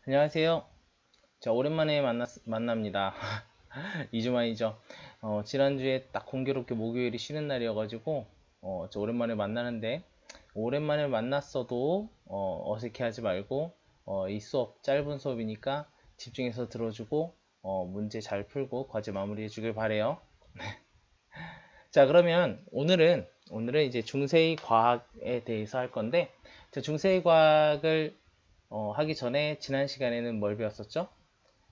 안녕하세요. 자, 오랜만에 만납니다. 2주 만이죠. 지난주에 딱 공교롭게 목요일이 쉬는 날이어가지고, 저 오랜만에 만나는데, 오랜만에 만났어도, 어색해하지 말고, 이 수업, 짧은 수업이니까 집중해서 들어주고, 문제 잘 풀고 과제 마무리해 주길 바래요. 자, 그러면 오늘은 이제 중세의 과학에 대해서 할 건데, 자, 중세의 과학을 하기 전에 지난 시간에는 뭘 배웠었죠?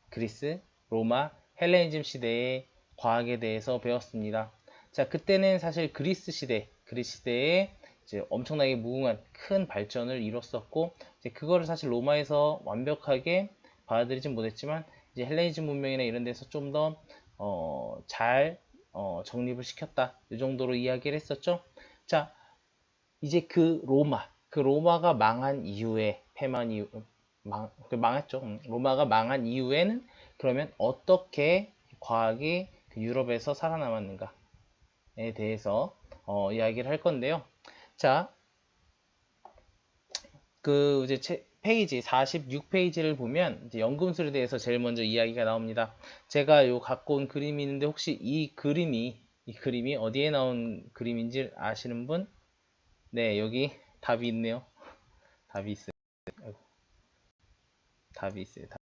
그리스, 로마, 헬레니즘 시대의 과학에 대해서 배웠습니다. 자, 그때는 사실 그리스 시대에 이제 엄청나게 무궁한 큰 발전을 이뤘었고, 이제 그거를 사실 로마에서 완벽하게 받아들이진 못했지만, 이제 헬레니즘 문명이나 이런 데서 좀 더, 잘, 정립을 시켰다. 이 정도로 이야기를 했었죠. 자, 이제 그 로마가 망한 이후에, 망했죠. 로마가 망한 이후에는 그러면 어떻게 과학이 그 유럽에서 살아남았는가에 대해서 이야기를 할 건데요. 자, 그 이제 페이지 46페이지를 보면 이제 연금술에 대해서 제일 먼저 이야기가 나옵니다. 제가 요 갖고 온 그림이 있는데 혹시 이 그림이 어디에 나온 그림인지 아시는 분? 네, 여기 답이 있네요. 답이 있어요. 아이고, 답이 있어요. 자,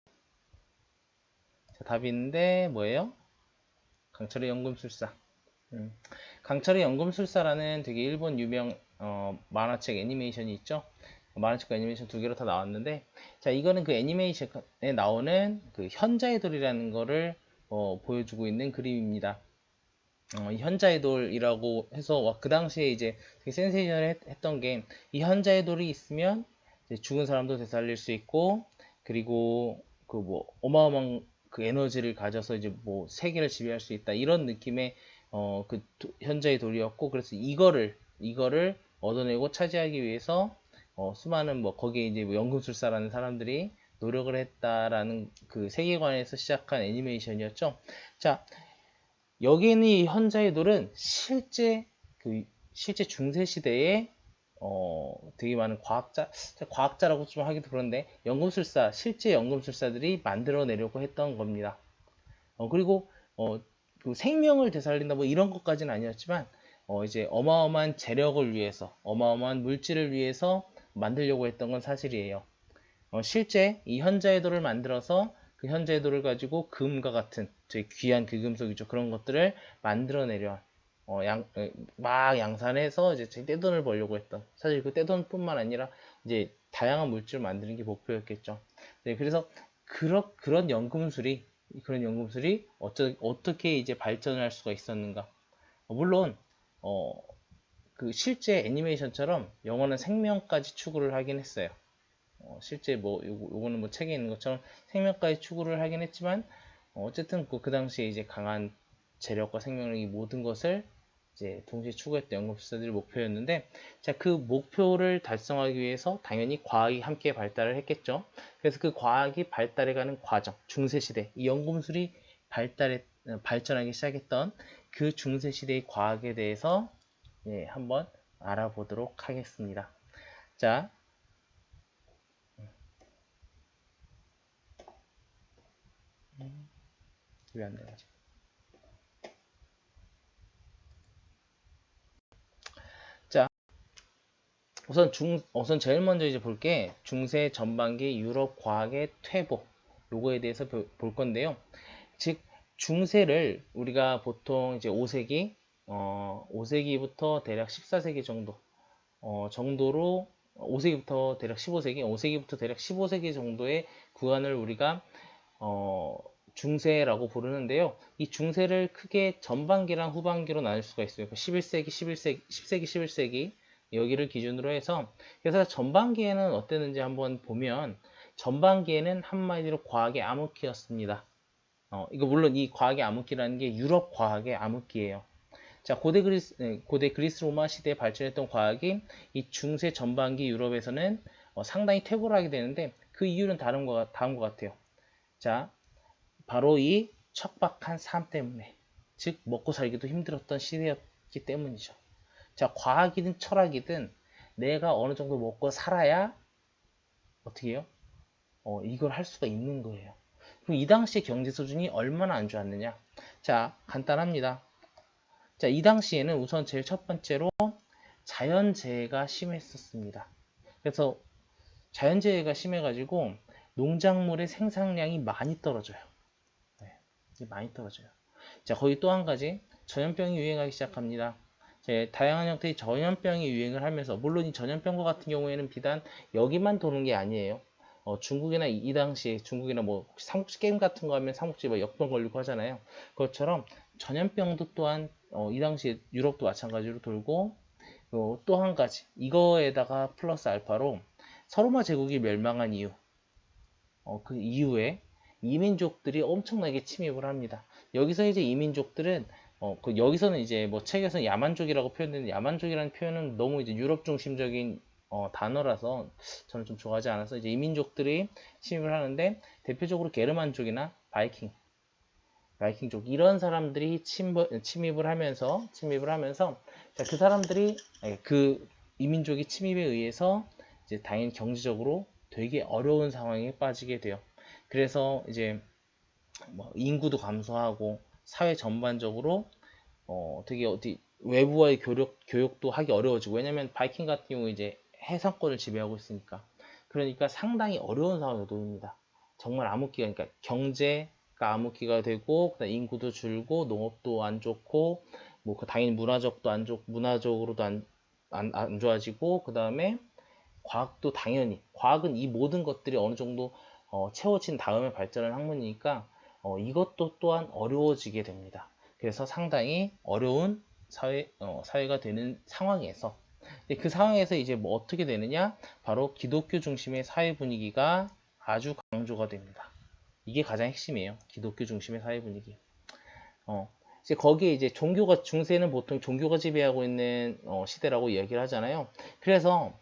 답이 있는데 뭐예요? 강철의 연금술사. 음, 강철의 연금술사라는 되게 일본 유명 만화책 애니메이션이 있죠. 만화책과 애니메이션 두 개로 다 나왔는데, 자, 이거는 그 애니메이션에 나오는 그 현자의 돌이라는 거를 보여주고 있는 그림입니다. 이 현자의 돌이라고 해서 그 당시에 이제 되게 센세이션을 했던 게, 이 현자의 돌이 있으면 이제 죽은 사람도 되살릴 수 있고, 그리고 그 뭐 어마어마한 그 에너지를 가져서 이제 뭐 세계를 지배할 수 있다, 이런 느낌의 그 현자의 돌이었고, 그래서 이거를 얻어내고 차지하기 위해서 수많은 뭐 거기에 이제 뭐 연금술사라는 사람들이 노력을 했다라는 그 세계관에서 시작한 애니메이션이었죠. 자, 여기 있는 이 현자의 돌은 실제 중세 시대에 되게 많은 과학자라고 좀 하기도 그런데 실제 연금술사들이 만들어내려고 했던 겁니다. 그리고 그 생명을 되살린다 뭐 이런 것까지는 아니었지만 이제 어마어마한 재력을 위해서, 어마어마한 물질을 위해서 만들려고 했던 건 사실이에요. 실제 이 현자의도를 만들어서 그 현자의도를 가지고 금과 같은 되게 귀한 그 금속이죠. 그런 것들을 만들어내려 막 양산해서 이제 떼돈을 벌려고 했던, 사실 그 떼돈뿐만 아니라 이제 다양한 물질을 만드는 게 목표였겠죠. 네, 그래서 그런 연금술이 어떻게 이제 발전할 수가 있었는가. 물론 어, 그 실제 애니메이션처럼 영어는 생명까지 추구를 하긴 했어요. 실제 뭐 요거는 뭐 책에 있는 것처럼 생명까지 추구를 하긴 했지만, 어쨌든 그 당시에 이제 강한 재력과 생명력이 모든 것을 이제 동시에 추구했던 연금술사들의 목표였는데, 자, 그 목표를 달성하기 위해서 당연히 과학이 함께 발달을 했겠죠. 그래서 그 과학이 발달해가는 과정, 중세시대 이 연금술이 발전하기 시작했던 그 중세시대의 과학에 대해서 한번 알아보도록 하겠습니다. 자, 왜 안 되지? 자, 우선 제일 먼저 이제 볼 게 중세 전반기 유럽 과학의 퇴보, 요거에 대해서 볼 건데요. 즉, 중세를 우리가 보통 이제 5세기부터 대략 14세기 정도로 5세기부터 대략 15세기, 5세기부터 대략 15세기 정도의 구간을 우리가 어, 중세라고 부르는데요. 이 중세를 크게 전반기랑 후반기로 나눌 수가 있어요. 11세기, 11세기 여기를 기준으로 해서, 그래서 전반기에는 어땠는지 한번 보면, 전반기에는 한마디로 과학의 암흑기였습니다. 이거 물론 이 과학의 암흑기라는 게 유럽 과학의 암흑기예요. 자, 고대 그리스 로마 시대에 발전했던 과학이 이 중세 전반기 유럽에서는 상당히 퇴보를 하게 되는데, 그 이유는 다음과 같아요. 자, 바로 이 척박한 삶 때문에, 즉 먹고 살기도 힘들었던 시대였기 때문이죠. 자, 과학이든 철학이든 내가 어느 정도 먹고 살아야 어떻게 해요? 이걸 할 수가 있는 거예요. 그럼 이 당시의 경제 수준이 얼마나 안 좋았느냐? 자, 간단합니다. 자, 이 당시에는 우선 제일 첫 번째로 자연재해가 심했었습니다. 그래서 자연재해가 심해가지고 농작물의 생산량이 많이 떨어져요. 네, 많이 떨어져요. 자, 거기 또 한 가지 전염병이 유행하기 시작합니다. 다양한 형태의 전염병이 유행을 하면서 물론 이 전염병과 같은 경우에는 비단 여기만 도는 게 아니에요. 중국이나 이 당시에 중국이나 뭐 삼국지 게임 같은 거 하면 삼국지 뭐 역병 걸리고 하잖아요. 그것처럼 전염병도 또한 이 당시에 유럽도 마찬가지로 돌고 또 한 가지 이거에다가 플러스 알파로 서로마 제국이 멸망한 이유 그 이후에 이민족들이 엄청나게 침입을 합니다. 여기서 이제 이민족들은 여기서는 이제 뭐 책에서 야만족이라고 표현되는 야만족이라는 표현은 너무 이제 유럽 중심적인 단어라서 저는 좀 좋아하지 않아서 이제 이민족들이 침입을 하는데 대표적으로 게르만족이나 바이킹족 이런 사람들이 침입을 하면서 자, 그 사람들이 그 이민족의 침입에 의해서 이제 당연히 경제적으로 되게 어려운 상황에 빠지게 돼요. 그래서 이제 뭐 인구도 감소하고 사회 전반적으로 되게 어디 외부와의 교역도 하기 어려워지고 왜냐면 바이킹 같은 경우 이제 해상권을 지배하고 있으니까 그러니까 상당히 어려운 상황에 놓입니다. 정말 암흑기가 그러니까 경제가 암흑기가 되고 그다음 인구도 줄고 농업도 안 좋고 뭐 당연히 문화적도 안 좋고 문화적으로도 안 좋아지고 그 다음에 과학도 당연히 과학은 이 모든 것들이 어느 정도 채워진 다음에 발전한 학문이니까 이것도 또한 어려워지게 됩니다. 그래서 상당히 어려운 사회가 되는 상황에서 그 상황에서 이제 뭐 어떻게 되느냐 바로 기독교 중심의 사회 분위기가 아주 강조가 됩니다. 이게 가장 핵심이에요. 기독교 중심의 사회 분위기. 이제 거기에 이제 종교가 중세는 보통 종교가 지배하고 있는 시대라고 이야기를 하잖아요. 그래서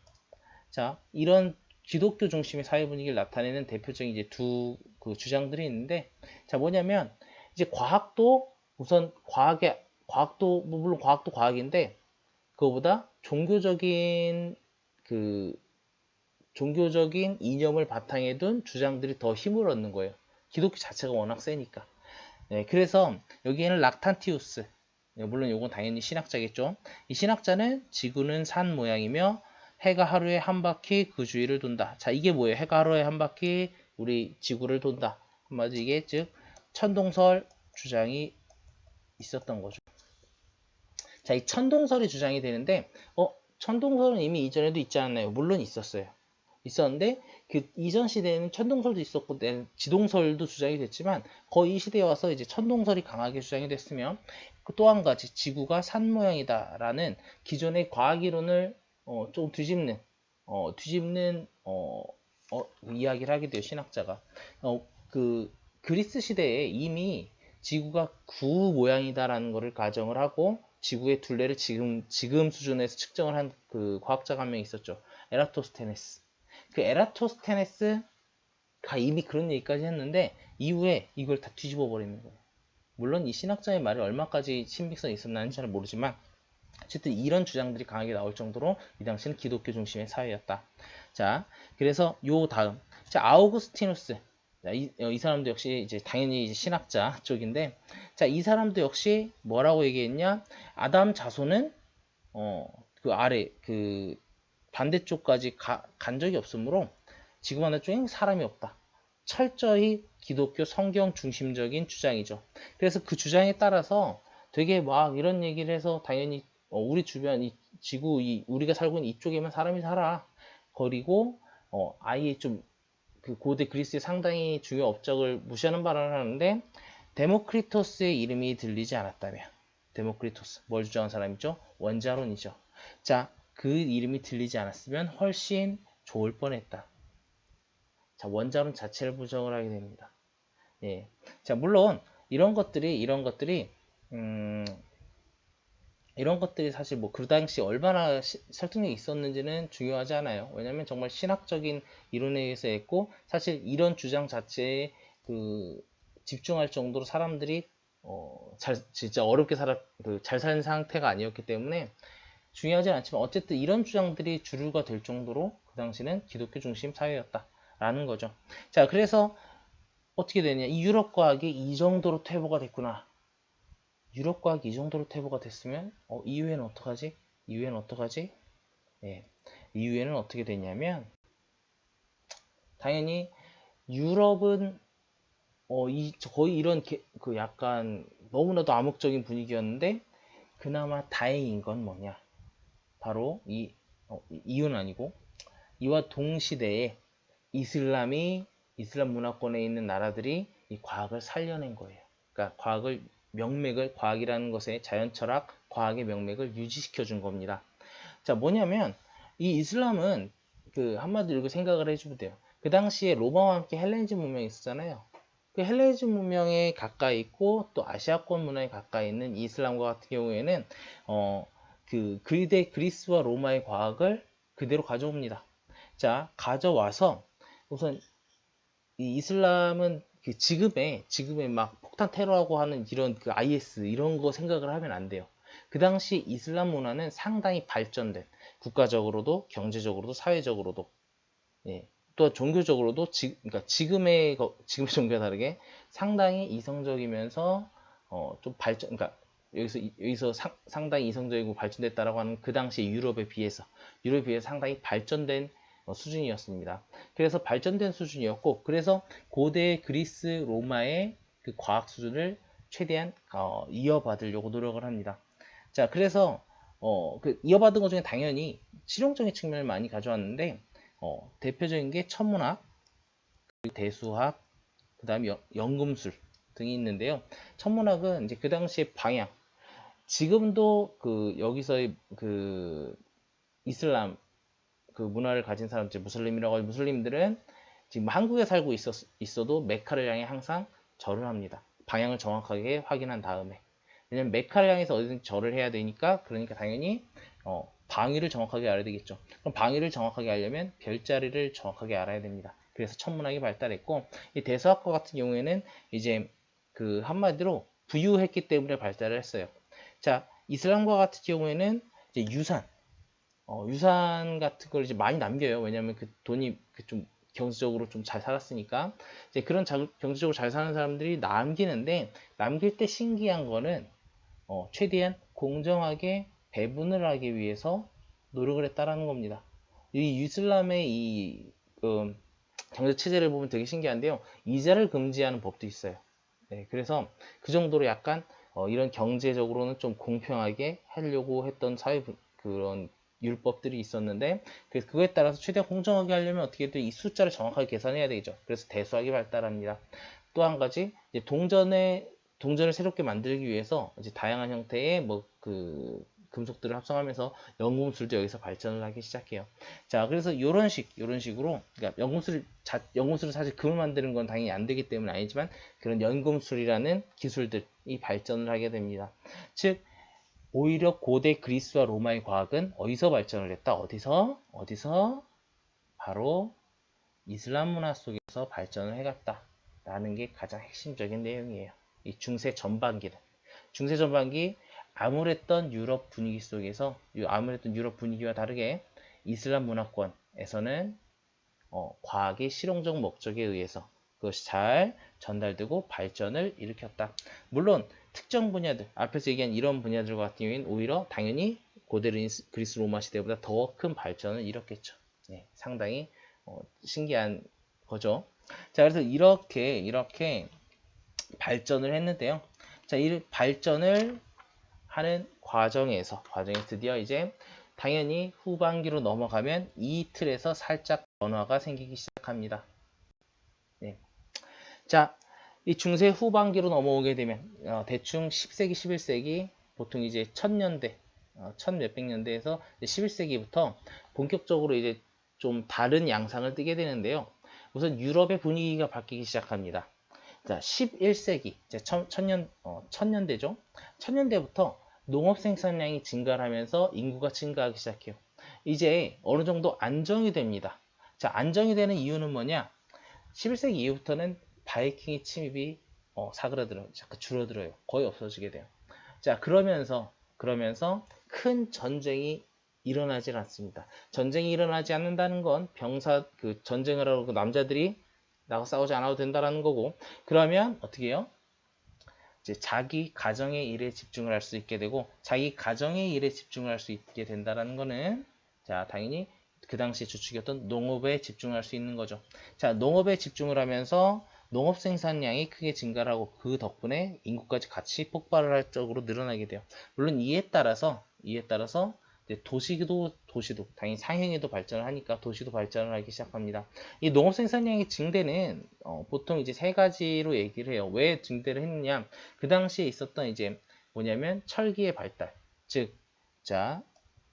자, 이런 기독교 중심의 사회 분위기를 나타내는 대표적인 이제 두 그 주장들이 있는데, 자, 뭐냐면, 이제 과학도 우선 과학도, 뭐 물론 과학도 과학인데, 그거보다 종교적인 이념을 바탕에 둔 주장들이 더 힘을 얻는 거예요. 기독교 자체가 워낙 세니까. 네, 그래서 여기에는 락탄티우스, 물론 이건 당연히 신학자겠죠. 이 신학자는 지구는 산 모양이며 해가 하루에 한 바퀴 그 주위를 돈다. 자, 이게 뭐예요? 해가 하루에 한 바퀴 우리 지구를 돈다. 한마디로 이게 즉 천동설 주장이 있었던 거죠. 자, 이 천동설이 주장이 되는데 천동설은 이미 이전에도 있지 않나요? 물론 있었어요. 있었는데 그 이전 시대에는 천동설도 있었고 지동설도 주장이 됐지만 거의 이 시대에 와서 이제 천동설이 강하게 주장이 됐으면 또 한 가지 지구가 산 모양이다라는 기존의 과학 이론을 좀 뒤집는 이야기를 하게 돼요 신학자가 그 그리스 시대에 이미 지구가 구 모양이다라는 것을 가정을 하고 지구의 둘레를 지금 수준에서 측정을 한 그 과학자가 한 명 있었죠 에라토스테네스. 그 에라토스테네스가 이미 그런 얘기까지 했는데 이후에 이걸 다 뒤집어 버리는 거예요. 물론 이 신학자의 말이 얼마까지 신빙성이 있었나는 잘 모르지만 어쨌든 이런 주장들이 강하게 나올 정도로 이 당시는 기독교 중심의 사회였다. 자, 그래서 요 다음 자 아우구스티누스. 자, 이 사람도 역시 이제 당연히 이제 신학자 쪽인데 자, 이 사람도 역시 뭐라고 얘기했냐? 아담 자손은 그 아래 그 반대쪽까지 간 적이 없으므로 지구 반대쪽엔 사람이 없다. 철저히 기독교 성경 중심적인 주장이죠. 그래서 그 주장에 따라서 되게 막 이런 얘기를 해서 당연히 우리 주변 이 지구 우리가 살고 있는 이쪽에만 사람이 살아. 그리고 아예 좀 그 고대 그리스의 상당히 중요 업적을 무시하는 발언을 하는데 데모크리토스의 이름이 들리지 않았다면 데모크리토스 뭘 주장한 사람이죠? 원자론이죠. 자, 그 이름이 들리지 않았으면 훨씬 좋을 뻔했다. 자, 원자론 자체를 부정을 하게 됩니다. 예. 자, 물론 이런 것들이 사실 뭐 그 당시 얼마나 설득력이 있었는지는 중요하지 않아요. 왜냐면 정말 신학적인 이론에 의해서 했고 사실 이런 주장 자체에 그 집중할 정도로 사람들이 진짜 어렵게 잘 사는 상태가 아니었기 때문에 중요하지 않지만 어쨌든 이런 주장들이 주류가 될 정도로 그 당시는 기독교 중심 사회였다. 라는 거죠. 자, 그래서 어떻게 되냐. 이 유럽 과학이 이 정도로 퇴보가 됐구나. 유럽 과학이 이 정도로 퇴보가 됐으면 이후에는 어떡하지? 이후에는 어떡하지? 예. 이후에는 어떻게 되냐면 당연히 유럽은 거의 이런 그 약간 너무나도 암흑적인 분위기였는데 그나마 다행인 건 뭐냐? 바로 이유는 아니고 이와 동시대에 이슬람 문화권에 있는 나라들이 이 과학을 살려낸 거예요. 그러니까 과학이라는 것의 자연철학, 과학의 명맥을 유지시켜 준 겁니다. 자, 뭐냐면 이 이슬람은 그 한마디로 이렇게 생각을 해주면 돼요. 그 당시에 로마와 함께 헬레니즘 문명이 있었잖아요. 그 헬레니즘 문명에 가까이 있고 또 아시아권 문화에 가까이 있는 이슬람과 같은 경우에는 그 근대 그리스와 로마의 과학을 그대로 가져옵니다. 자, 가져와서 우선 이 이슬람은 그 지금의 막 폭탄 테러라고 하는 이런 그 IS 이런 거 생각을 하면 안 돼요. 그 당시 이슬람 문화는 상당히 발전된 국가적으로도 경제적으로도 사회적으로도 예. 또 종교적으로도 그러니까 지금의 종교와 다르게 상당히 이성적이면서 좀 그러니까 여기서 상당히 이성적이고 발전됐다라고 하는 그 당시 유럽에 비해서 상당히 발전된 수준이었습니다. 그래서 발전된 수준이었고, 그래서 고대 그리스 로마의 그 과학 수준을 최대한 이어받으려고 노력을 합니다. 자, 그래서 그 이어받은 것 중에 당연히 실용적인 측면을 많이 가져왔는데 대표적인 게 천문학, 그리고 대수학, 그 다음에 연금술 등이 있는데요. 천문학은 이제 그 당시의 방향, 지금도 그 여기서의 그 이슬람 그 문화를 가진 사람, 들 무슬림이라고 하는 무슬림들은 지금 한국에 살고 있어도 메카를 향해 항상 절을 합니다. 방향을 정확하게 확인한 다음에. 왜냐면 메카를 향해서 어디든지 절을 해야 되니까, 그러니까 당연히 방위를 정확하게 알아야 되겠죠. 그럼 방위를 정확하게 알려면 별자리를 정확하게 알아야 됩니다. 그래서 천문학이 발달했고, 이 대수학과 같은 경우에는 이제 그 한마디로 부유했기 때문에 발달을 했어요. 자, 이슬람과 같은 경우에는 이제 유산 같은 걸 이제 많이 남겨요. 왜냐하면 그 돈이 좀 경제적으로 좀 잘 살았으니까. 이제 그런 경제적으로 잘 사는 사람들이 남기는데, 남길 때 신기한 거는 최대한 공정하게 배분을 하기 위해서 노력을 했다라는 겁니다. 이 이슬람의 경제 체제를 보면 되게 신기한데요. 이자를 금지하는 법도 있어요. 네, 그래서 그 정도로 약간 이런 경제적으로는 좀 공평하게 하려고 했던 그런 율법들이 있었는데, 그래서 그거에 따라서 최대한 공정하게 하려면 어떻게 이 숫자를 정확하게 계산해야 되죠. 그래서 대수학이 발달합니다. 또 한 가지 이제 동전을 새롭게 만들기 위해서 이제 다양한 형태의 뭐 그 금속들을 합성하면서 연금술도 여기서 발전을 하기 시작해요. 자, 그래서 이런 식으로, 그러니까 연금술은 사실 금을 만드는 건 당연히 안 되기 때문에 아니지만 그런 연금술이라는 기술들이 발전을 하게 됩니다. 즉, 오히려 고대 그리스와 로마의 과학은 어디서 발전을 했다? 어디서? 바로 이슬람 문화 속에서 발전을 해갔다라는 게 가장 핵심적인 내용이에요. 이 중세 전반기 암울했던 유럽 분위기 속에서 암울했던 유럽 분위기와 다르게 이슬람 문화권에서는 과학의 실용적 목적에 의해서 그것이 잘 전달되고 발전을 일으켰다. 물론 특정 분야들, 앞에서 얘기한 이런 분야들 같은 경우에는 오히려 당연히 고대 그리스 로마 시대보다 더 큰 발전을 일으켰겠죠. 네, 상당히 신기한 거죠. 자, 그래서 이렇게 발전을 했는데요. 자, 이 발전을 하는 과정에서 드디어 이제 당연히 후반기로 넘어가면 이 틀에서 살짝 변화가 생기기 시작합니다. 네. 자, 이 중세 후반기로 넘어오게 되면 대충 10세기, 11세기 보통 이제 1000년대, 1000몇백 년대에서 11세기부터 본격적으로 이제 좀 다른 양상을 띠게 되는데요. 우선 유럽의 분위기가 바뀌기 시작합니다. 자, 11세기, 이제 천년대죠. 천년대부터 농업 생산량이 증가를 하면서 인구가 증가하기 시작해요. 이제 어느 정도 안정이 됩니다. 자, 안정이 되는 이유는 뭐냐? 11세기 이후부터는 바이킹의 침입이 사그라들어요. 자꾸 줄어들어요. 거의 없어지게 돼요. 자, 그러면서 큰 전쟁이 일어나질 않습니다. 전쟁이 일어나지 않는다는 건 그 전쟁을 하고 남자들이 나가 싸우지 않아도 된다는 거고, 그러면 어떻게 해요? 이제 자기 가정의 일에 집중을 할 수 있게 되고, 자기 가정의 일에 집중을 할 수 있게 된다는 거는, 자, 당연히 그 당시에 주축이었던 농업에 집중할 수 있는 거죠. 자, 농업에 집중을 하면서 농업 생산량이 크게 증가를 하고, 그 덕분에 인구까지 같이 폭발을 할 쪽으로 늘어나게 돼요. 물론 이에 따라서 이제 도시도 당연히 상행에도 발전을 하니까 도시도 발전을 하기 시작합니다. 이 농업 생산량의 증대는 보통 이제 세 가지로 얘기를 해요. 왜 증대를 했느냐? 그 당시에 있었던 이제 뭐냐면 철기의 발달, 즉, 자,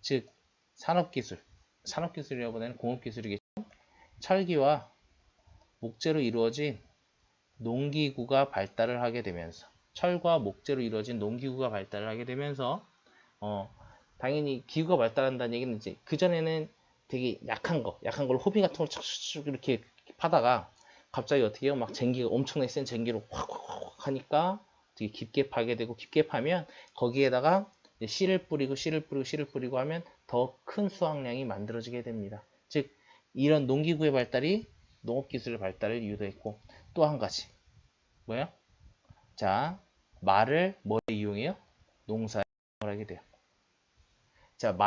즉 산업기술, 산업기술이라고 보다는 공업기술이겠죠. 철기와 목재로 이루어진 농기구가 발달을 하게 되면서, 철과 목재로 이루어진 농기구가 발달을 하게 되면서 어, 당연히 기구가 발달한다는 얘기는 이제 그전에는 되게 약한 걸 호비 같은 걸 착착 이렇게 파다가 갑자기 어떻게 해요? 막 쟁기가 엄청나게 센 쟁기로 확 하니까 되게 깊게 파게 되고, 깊게 파면 거기에다가 씨를 뿌리고 하면 더 큰 수확량이 만들어지게 됩니다. 즉, 이런 농기구의 발달이 농업기술의 발달을 유도했고, 또 한 가지 뭐야? 자, 말을 뭐에 이용해요? 농사에 이용하게 돼요. 자,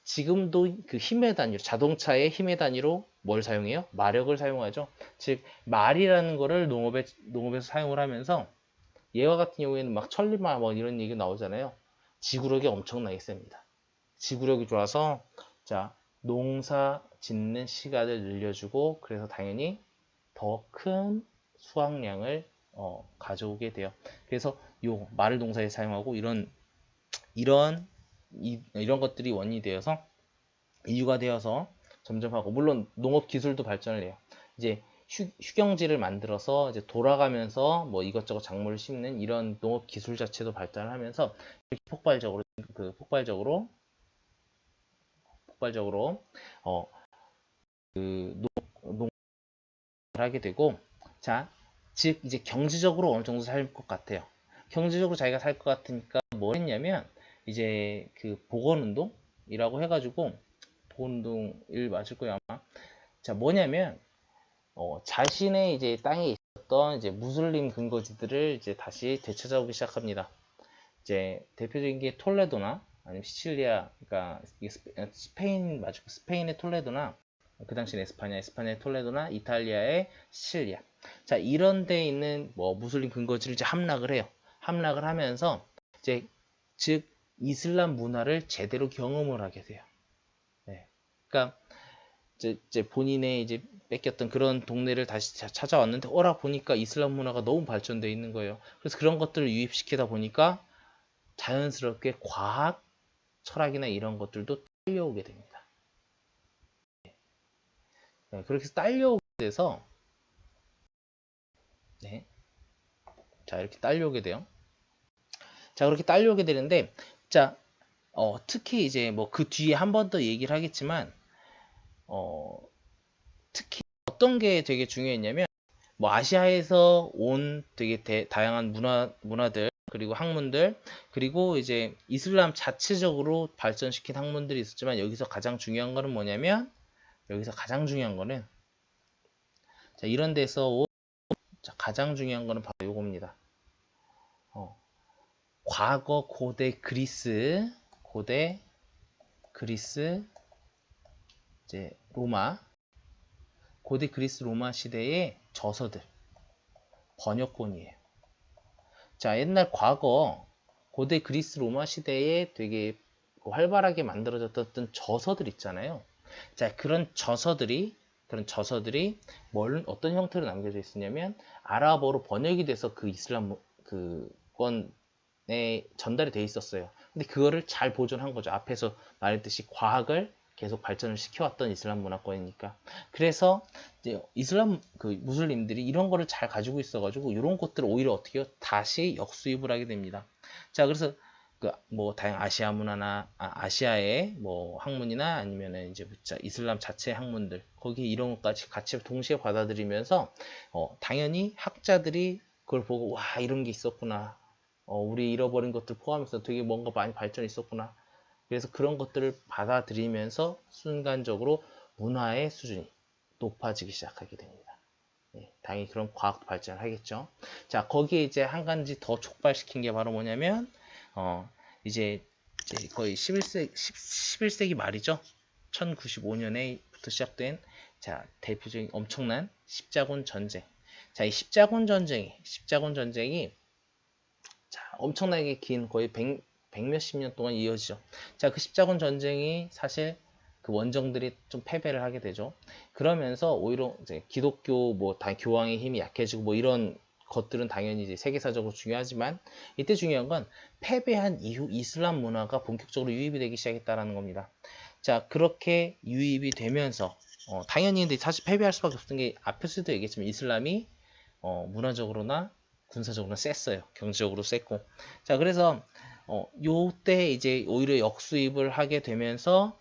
지금도 그 힘의 단위로, 자동차의 힘의 단위로 뭘 사용해요? 마력을 사용하죠. 즉, 말이라는 거를 농업에서 사용을 하면서, 얘와 같은 경우에는 막 천리마 뭐 이런 얘기 나오잖아요. 지구력이 엄청나게 셉니다. 지구력이 좋아서, 자, 농사 짓는 시간을 늘려주고, 그래서 당연히 더 큰 수확량을 가져오게 돼요. 그래서 요 말을 농사에 사용하고, 이런 이런 것들이 원인이 되어서, 이유가 되어서 점점 하고, 물론 농업 기술도 발전을 해요. 이제 휴경지를 만들어서 이제 돌아가면서 뭐 이것저것 작물을 심는 이런 농업 기술 자체도 발달을 하면서 이렇게 폭발적으로 어, 농업을 하게 되고, 자, 즉 이제 경제적으로 어느 정도 살 것 같아요. 경제적으로 자기가 살 것 같으니까 뭘 했냐면, 이제 그 보건운동이라고 해가지고, 보건운동일 맞을 거예요 아마. 자, 뭐냐면 자신의 이제 땅에 있었던 이제 무슬림 근거지들을 이제 다시 되찾아오기 시작합니다. 이제 대표적인 게 톨레도나 아니면 시칠리아, 그러니까 스페인 맞고, 스페인의 톨레도나 그 당시는 에스파냐의 톨레도나 이탈리아의 시칠리아. 자, 이런 데 있는 뭐 무슬림 근거지를 이제 함락을 해요. 함락을 하면서 이제 즉 이슬람 문화를 제대로 경험을 하게 돼요. 네. 그러니까 이제 본인의 이제 뺏겼던 그런 동네를 다시 찾아왔는데, 보니까 이슬람 문화가 너무 발전되어 있는 거예요. 그래서 그런 것들을 유입시키다 보니까 자연스럽게 과학, 철학이나 이런 것들도 딸려오게 됩니다. 네, 그렇게 해서 딸려오게 돼서, 네, 자, 이렇게 딸려오게 돼요. 자, 그렇게 딸려오게 되는데, 자, 특히 이제 뭐 그 뒤에 한 번 더 얘기를 하겠지만, 특히 어떤 게 되게 중요했냐면, 뭐 아시아에서 온 되게 다양한 문화들, 그리고 학문들, 그리고 이제 이슬람 자체적으로 발전시킨 학문들이 있었지만, 여기서 가장 중요한 거는 자, 이런 데서 자, 가장 중요한 거는 바로 요겁니다. 과거 고대 그리스 이제 고대 그리스 로마 시대의 저서들, 번역본이에요. 자, 옛날 과거 고대 그리스 로마 시대에 되게 활발하게 만들어졌던 저서들 있잖아요. 자, 그런 저서들이 어떤 형태로 남겨져 있었냐면, 아랍어로 번역이 돼서 그 이슬람 그권에 전달이 돼 있었어요. 근데 그거를 잘 보존한 거죠. 앞에서 말했듯이 과학을 계속 발전을 시켜왔던 이슬람 문화권이니까. 그래서 이제 무슬림들이 이런 거를 잘 가지고 있어가지고, 이런 것들을 오히려 어떻게 해요? 다시 역수입을 하게 됩니다. 자, 그래서 뭐 다양한 아시아 문화나 아시아의 뭐 학문이나 아니면은 이제 이슬람 자체 학문들, 거기 이런 것까지 같이 동시에 받아들이면서 당연히 학자들이 그걸 보고, 와, 이런 게 있었구나. 우리 잃어버린 것들 포함해서 되게 뭔가 많이 발전이 있었구나. 그래서 그런 것들을 받아들이면서 순간적으로 문화의 수준이 높아지기 시작하게 됩니다. 네, 당연히 그런 과학도 발전을 하겠죠. 자, 거기에 이제 한 가지 더 촉발시킨 게 바로 뭐냐면, 어, 이제, 거의 11세기 말이죠. 1095년에부터 시작된, 자, 대표적인 엄청난 십자군 전쟁. 자, 이 십자군 전쟁이, 자, 엄청나게 긴 거의 100 몇십 년 동안 이어지죠. 자, 그 십자군 전쟁이 사실 그 원정들이 좀 패배를 하게 되죠. 그러면서 오히려 이제 기독교 교황의 힘이 약해지고 이런 것들은 당연히 이제 세계사적으로 중요하지만 이때 중요한 건 패배한 이후 이슬람 문화가 본격적으로 유입이 되기 시작했다라는 겁니다. 자, 그렇게 유입이 되면서 당연히 근데 사실 패배할 수밖에 없던 게 앞에서도 얘기했지만 이슬람이 문화적으로나 군사적으로나 셌어요. 경제적으로 셌고. 자, 그래서 요때 이제 오히려 역수입을 하게 되면서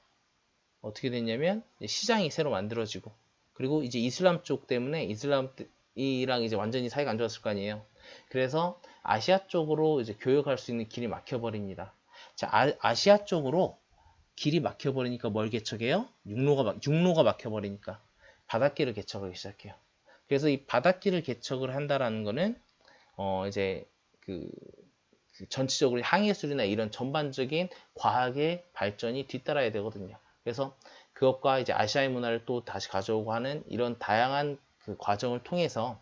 어떻게 됐냐면 시장이 새로 만들어지고 그리고 이제 이슬람 쪽 때문에 이슬람이랑 이제 완전히 사이가 안 좋았을 거 아니에요. 그래서 아시아 쪽으로 이제 교역할 수 있는 길이 막혀버립니다. 자, 아시아 쪽으로 길이 막혀버리니까 뭘 개척해요? 육로가 막혀버리니까 바닷길을 개척하기 시작해요. 그래서 이 바닷길을 개척을 한다라는 거는 이제 그 전체적으로 항해술이나 이런 전반적인 과학의 발전이 뒤따라야 되거든요. 그래서 그것과 이제 아시아의 문화를 또 다시 가져오고 하는 이런 다양한 그 과정을 통해서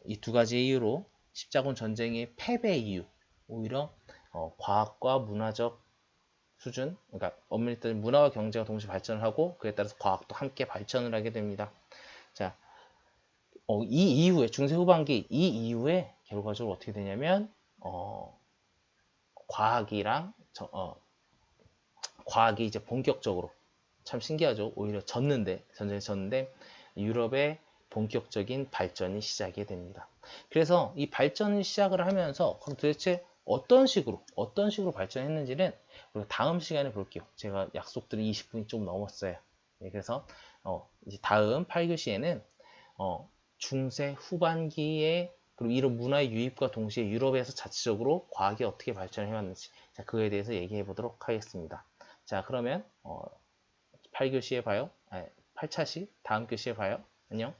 이 두 가지 이유로 십자군 전쟁의 패배 이유 오히려 과학과 문화적 수준, 그러니까 엄밀히 따지면 문화와 경제가 동시에 발전을 하고 그에 따라서 과학도 함께 발전을 하게 됩니다. 자, 이 이후에 중세 후반기 이 이후에 결과적으로 어떻게 되냐면 과학이랑 과학이 이제 본격적으로 참 신기하죠. 오히려 전쟁에 졌는데 유럽의 본격적인 발전이 시작이 됩니다. 그래서 이 발전을 시작을 하면서 그럼 도대체 어떤 식으로 발전했는지는 우리가 다음 시간에 볼게요. 제가 약속드린 20분이 좀 넘었어요. 네, 그래서 이제 다음 8교시에는 중세 후반기에 그리고 이런 문화의 유입과 동시에 유럽에서 자체적으로 과학이 어떻게 발전해 왔는지 자, 그거에 대해서 얘기해 보도록 하겠습니다. 자, 그러면 8교시에 봐요. 8차시 다음 교시에 봐요. 안녕.